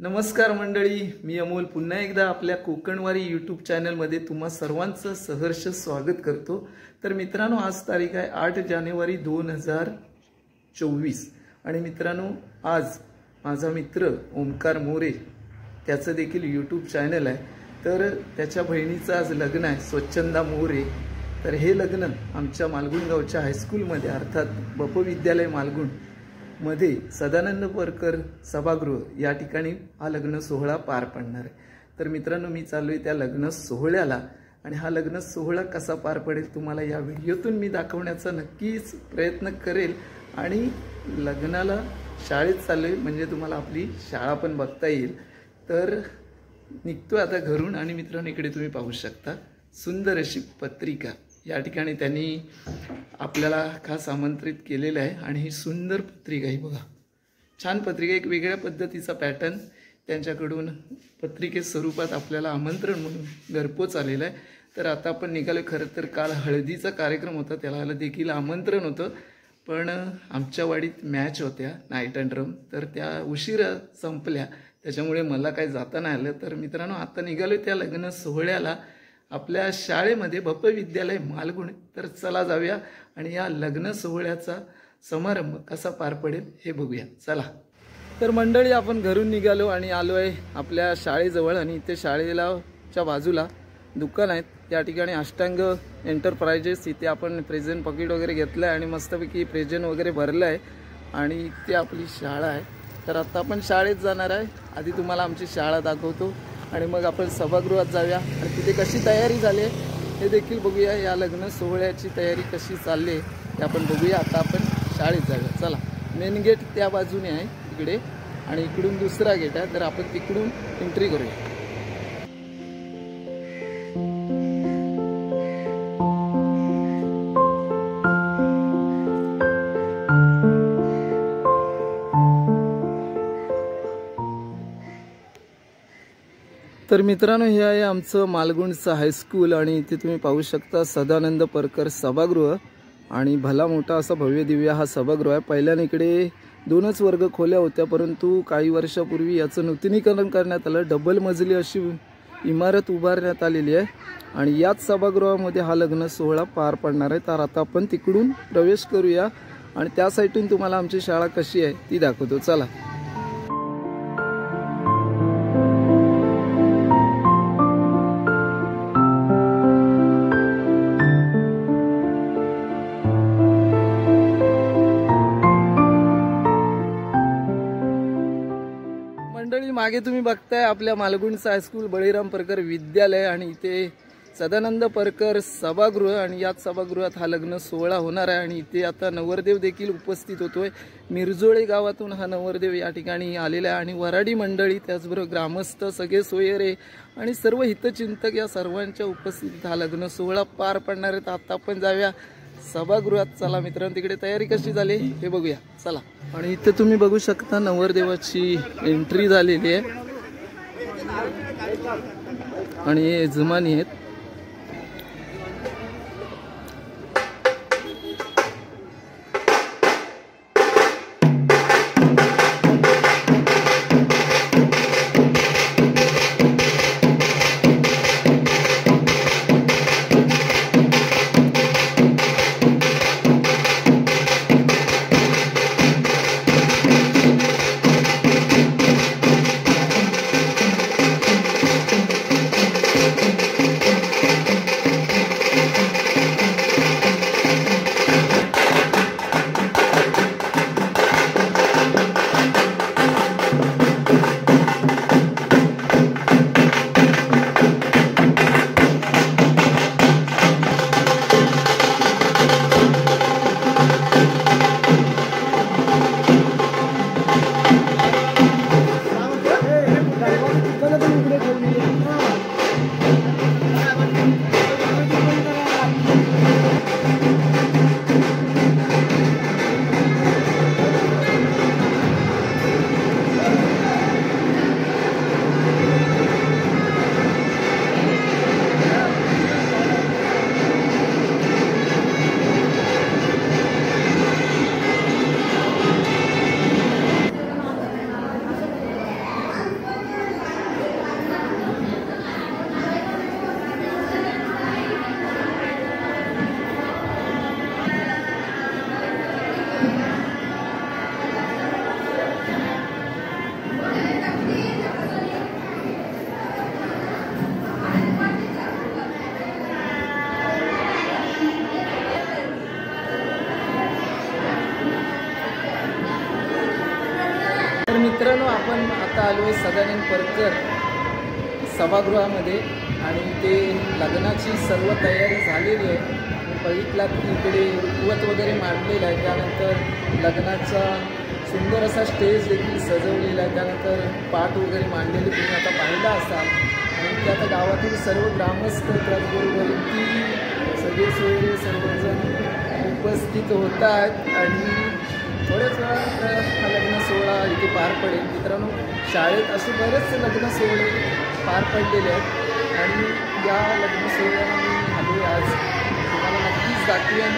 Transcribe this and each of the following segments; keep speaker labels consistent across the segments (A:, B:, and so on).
A: नमस्कार मंडळी, मी अमोल पुन्हा एकदा आपल्या कोकणवारी यूट्यूब चॅनलमध्ये तुम्हा सर्वांचं सहर्ष स्वागत करतो। तर मित्रांनो, आज तारीख आहे 8 जानेवारी 2024 आणि मित्रांनो, आज माझा मित्र ओमकार मोरे त्याचं देखील यूट्यूब चॅनल आहे। तर त्याच्या बहिणीचं आज लग्न आहे, स्वच्छंदा मोरे। तर हे लग्न आमच्या मालगुण गावच्या हायस्कूलमध्ये अर्थात बप विद्यालय मालगुण मध्ये सदानंद परकर सभागृह या ठिकाणी हा लग्न सोहळा पार पडणार आहे। तर मित्रांनो, मी चाललोय त्या लग्न सोहळ्याला आणि हा लग्न सोहळा कसा पार पडेल तुम्हाला या व्हिडिओतून मी दाखवण्याचा नक्कीच प्रयत्न करेल। आणि लग्नाला शाळेत चाललोय म्हणजे तुम्हाला आपली शाळा पण बघता येईल। तर निघतो आता घरून आणि मित्रांनो, इकडे तुम्ही पाहू शकता सुंदर अशी पत्रिका या ठिकाणी त्यांनी आपल्याला खास आमंत्रित केलेलं आहे। आणि ही सुंदर पत्रिका ही बघा, छान पत्रिका, एक वेगळ्या पद्धतीचा पॅटर्न त्यांच्याकडून पत्रिके स्वरूपात आपल्याला आमंत्रण म्हणून घरपोच आलेलं आहे। तर आता आपण निघालो। खरं तर काल हळदीचा कार्यक्रम होता, त्याला देखील आमंत्रण होतं, पण आमच्या वाडीत मॅच होत्या नाईट अँड ड्रम, तर त्या उशिरा संपल्या, त्याच्यामुळे मला काही जाता नाही आलं। तर मित्रांनो, आता निघालो त्या लग्न सोहळ्याला आपल्या शाळेमध्ये बप विद्यालय मालगुण। तर चला जाऊया आणि या लग्न सोहळ्याचा समारंभ कसा पार पडेल हे बघूया, चला। तर मंडळी, आपण घरून निघालो आणि आलो आहे आपल्या शाळेजवळ आणि इथे शाळेच्या बाजूला दुकान आहेत, त्या ठिकाणी अष्टांग एंटरप्राइजेस, इथे आपण प्रेझेंट पॉकेट वगैरे घेतलं आहे आणि मस्तपैकी प्रेझेंट वगैरे भरलं आहे आणि इथे आपली शाळा आहे। तर आता आपण शाळेत जाणार आहे, आधी तुम्हाला आमची शाळा दाखवतो आणि मग आपण सभागृहात जाऊया आणि तिथे कशी तयारी झाली हे देखील बघूया। या लग्न सोहळ्याची तयारी कशी चालली आहे ते आपण बघूया। आता आपण शाळेत जाऊया, चला। मेन गेट त्या बाजूने आहे इकडे आणि इकडून दुसरा गेट आहे, तर आपण तिकडून एंट्री करूया। तर मित्रांनो, हे आहे आमचं मालगुणचं हायस्कूल आणि इथे तुम्ही पाहू शकता सदानंद परकर सभागृह आणि भला मोठा असा भव्य दिव्य हा सभागृह आहे। पहिल्याने इकडे 2च वर्ग खोल्या होत्या, परंतु काही वर्षापूर्वी याचं नूतनीकरण करण्यात आलं, डबल मजली अशी इमारत उभारण्यात आलेली आहे आणि याच सभागृहामध्ये हा लग्न सोहळा पार पडणार आहे। तर आता आपण तिकडून प्रवेश करूया आणि त्या साईडून तुम्हाला आमची शाळा कशी आहे ती दाखवतो, चला। मागे तुम्ही बघताय आपल्या मालगुणचं हायस्कूल बळीराम परकर विद्यालय आणि इथे सदानंद परकर सभागृह आणि याच सभागृहात हा लग्न सोहळा होणार आहे। आणि इथे आता नवरदेव देखील उपस्थित होतोय। मिरजोळे गावातून हा नवरदेव या ठिकाणी आलेला आहे आणि वराडी मंडळी, त्याचबरोबर ग्रामस्थ, सगळे सोयरे आणि सर्व हितचिंतक या सर्वांच्या उपस्थितीत हा लग्न सोहळा पार पडणार आहे। आता आपण जाऊया सभागृहात, चला मित्रांनो। तिकडे तयारी कशी झाली हे बघूया, चला। आणि इथे तुम्ही बघू शकता नवरदेवाची एंट्री झालेली आहे आणि हे यजमानी आहेत। आपण आता आलो आहे सदानंद परकर सभागृहामध्ये आणि ते लग्नाची सर्व तयारी झालेली आहे. बघितला की इकडे रुखवत वगैरे मांडलेलं आहे, त्यानंतर लग्नाचा सुंदर असा स्टेज देखील सजवलेला आहे, त्यानंतर पाट वगैरे मांडलेले तुम्ही आता पाहिला असाल. आणि ते आता गावातील सर्व ग्रामस्थ त्याचबरोबर ती सगळे सोयरे सर्वजण उपस्थित होत आहेत आणि थोड्याच वेळात हा लग्न सोहळा इथे पार पडेल. मित्रांनो, शाळेत असे बरेचसे लग्न सोहळे पार पडलेले आहेत आणि या लग्न सोहळ्याला मी आलो आज. तुम्हाला नक्कीच दाखवेन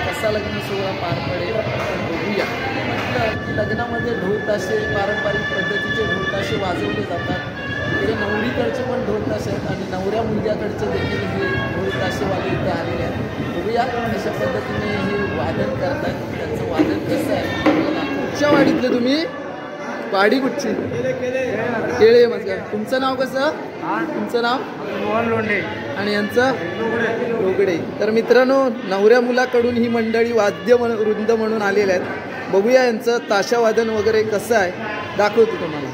A: कसा लग्न सोहळा पार पडेल. आपण बघूया. म्हटलं की लग्नामध्ये ढोल ताशे, पारंपरिक पद्धतीचे ढोल ताशे वाजवले जातात. इकडे नवरीकडचे पण ढोल ताशे आहेत आणि नवऱ्या मुलग्याकडचे देखील हे ढोल ताशेवाले इथे आलेले आहेत. बघूया कशा पद्धतीने हे वादन करतात, त्यांचं वादन कसं आहे. कुठच्या वाडीतले तुम्ही? वाडी कुठची? केळे. मग तुमचं नाव कसं? तुमचं नाव?
B: मोहन लोंढे.
A: आणि यांचं? लोगडे. तर मित्रांनो, नवऱ्या मुलाकडून ही मंडळी वाद्य वृंद म्हणून आलेले आहेत. बघूया यांचं ताशावादन वगैरे कसं आहे, दाखवतो तुम्हाला.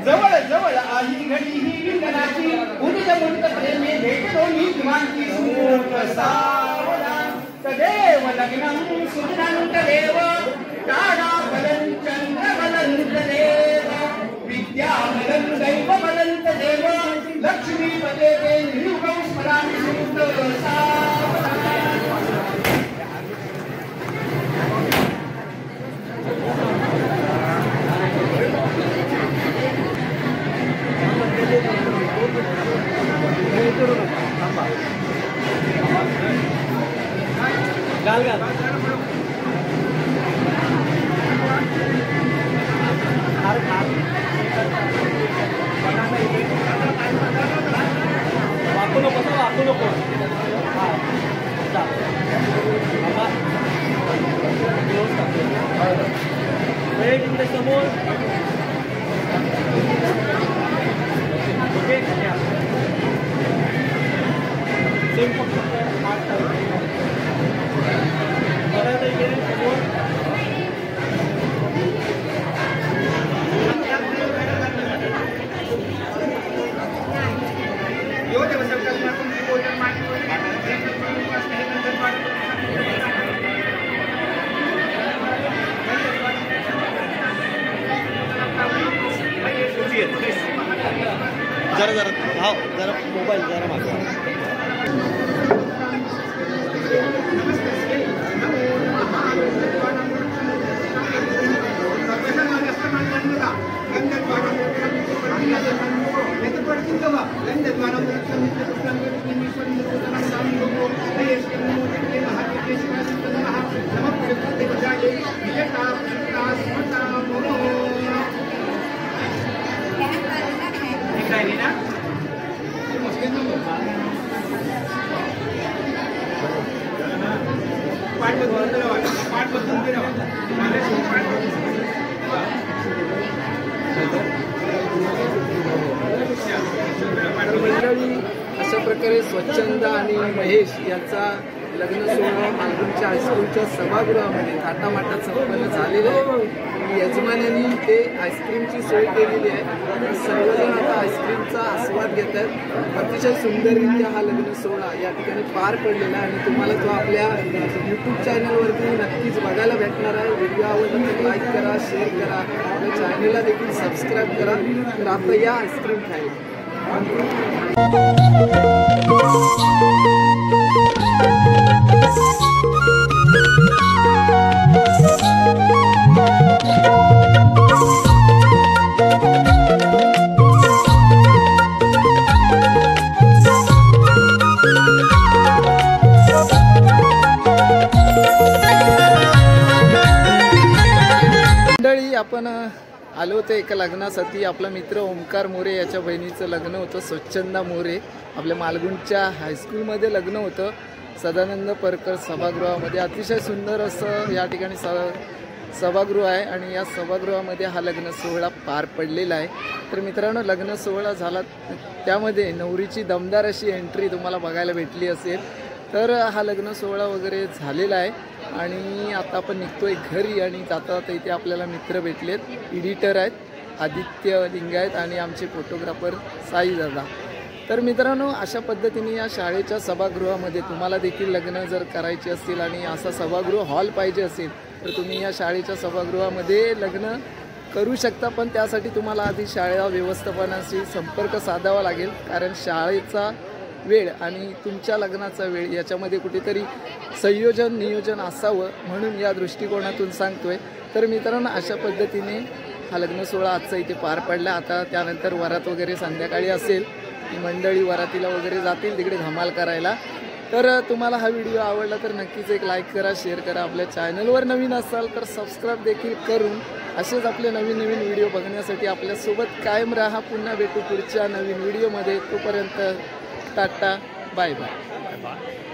B: जवळ जवळ आली घडी ही विंगनाची उदित मुक्त प्रेमे भेटतो मी मानती सुख सावला तदेव लग्नं सुज्ञं तदेव ताडा बलं चंद्र बलं तदेव विद्या बलं दैव बलं तदेव लक्ष्मी पदे ते निरुगं स्मरामि सुख सावला
C: गाल गाल वाकू नको वाकू नको समोर ओके सेम जरा जरा हा जरा मोबाईल जरा मागवा
A: अशा प्रकारे स्वच्छंद आणि महेश यांचा लग्न सोहळा मालगुणच्या हायस्कूलच्या सभागृहामध्ये थाटामाटात संपन्न झालेला आहे. यजमानांनी ते आईस्क्रीमची सोय केलेली आहे. सर्वजण आता आईस्क्रीमचा आस्वाद घेत आहेत. अतिशय सुंदररित्या हा लग्न सोहळा या ठिकाणी पार पडलेला आहे आणि तुम्हाला तो आपल्या यूट्यूब चॅनलवरती नक्कीच बघायला भेटणार आहे. व्हिडिओ आवडला तर लाईक करा, शेअर करा, आपल्या चॅनलला देखील सबस्क्राईब करा. तर आता या आईस्क्रीम खायला. मंडळी आपण आलो होतो एका लग्नासाठी. आपला मित्र ओमकार मोरे याच्या बहिणीचं लग्न होतं. स्वच्छंदा मोरे आपल्या मालगुणच्या हायस्कूलमध्ये लग्न होतं. सदानंद परकर सभागृहामध्ये अतिशय सुंदर असं या ठिकाणी सभागृह आहे आणि या सभागृहामध्ये हा लग्न सोहळा पार पडलेला आहे. तर मित्रांनो, लग्न सोहळा झाला त्यामध्ये नवरीची दमदार अशी एंट्री तुम्हाला बघायला भेटली असेल. तर हा लग्न सोहळा वगैरे झालेला आहे आणि आता आपण निघतोय घरी आणि जाता जाता इथे आपल्याला मित्र भेटलेत. एडिटर आहेत आदित्य लिंगायत आणि आमचे फोटोग्राफर साई दादा. तर मित्रांनो, अशा पद्धतीने या शाळेच्या सभागृहामध्ये तुम्हाला देखील लग्न जर करायची असतील आणि असा सभागृह हॉल पाहिजे असेल तर तुम्ही या शाळेच्या सभागृहामध्ये लग्न करू शकता. पण त्यासाठी तुम्हाला आधी शाळा व्यवस्थापनाशी संपर्क साधावा लागेल, कारण शाळेचा वेळ आणि तुमच्या लग्नाचा वेळ याच्यामध्ये कुठेतरी संयोजन नियोजन असावं म्हणून या दृष्टिकोनातून सांगतोय. तर मित्रांनो, अशा पद्धतीने हा लग्न सोहळा आजचा इथे पार पडला. आता त्यानंतर वरात वगैरे संध्याकाळी असेल, ही मंडळी वरातीला वगैरे जातील तिकडे धमाल करायला. तर तुम्हाला हा व्हिडिओ आवडला तर नक्कीच एक लाईक करा, शेअर करा. आपल्या चॅनलवर नवीन असाल तर सबस्क्राईब देखील करून असेच आपले नवीन नवीन व्हिडिओ बघण्यासाठी आपल्यासोबत कायम राहा. पुन्हा भेटू पुढच्या नवीन व्हिडिओमध्ये. तोपर्यंत टाटा, बाय बाय.